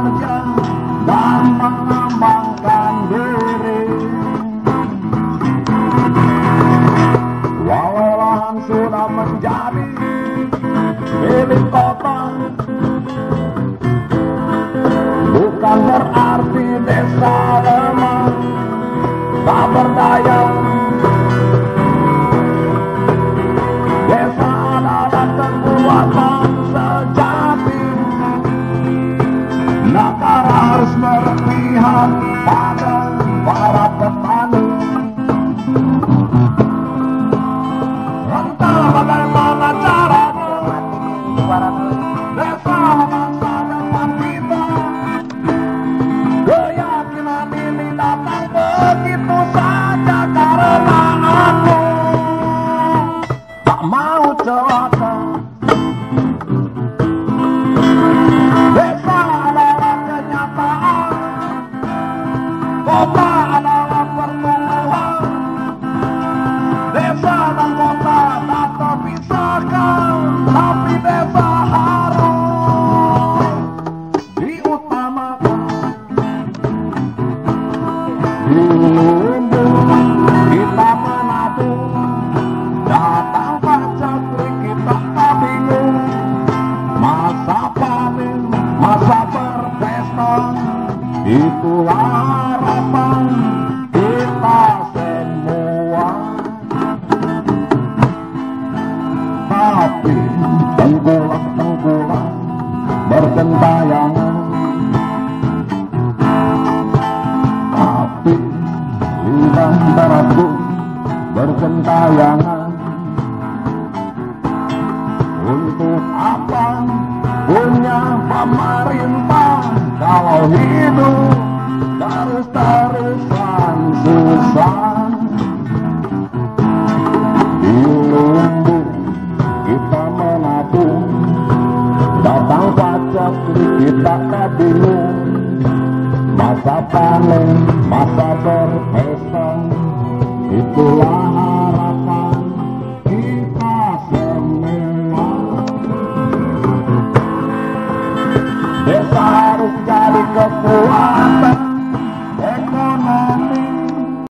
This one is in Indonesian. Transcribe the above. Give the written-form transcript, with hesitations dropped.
bekerja dan mengembangkan diri. Walau lahan sudah menjadi milik kota, bukan berarti desa lemah tak berdaya. Desa adalah kekuatan sejati. Negara harus berpihak pada para petani. Entah bagaimana caranya desa bangsa depan kita. Keyakinan ini datang begitu saja karena aku tak mau celaka. Desa adalah kenyataan, kota adalah pertumbuhan. Desa dan kota tak terpisahkan, tapi desa harus diutamakan. Di lumbung kita menabung, datang pacaklik kita tak bingung. Masa panen, masa berpesta, itulah harapan kita semua. Tapi tengkulak-tengkulak bergentayangan, tapi lidah berebut bergentayangan. Untuk apa punya pemerintah kalau hidup terus-terusan susah? Di lumbung kita menabung, datang pajak kita tak bingung. Masa panen, masa berpesta, itulah harapan kita semua. Desa harus jadi kekuatan.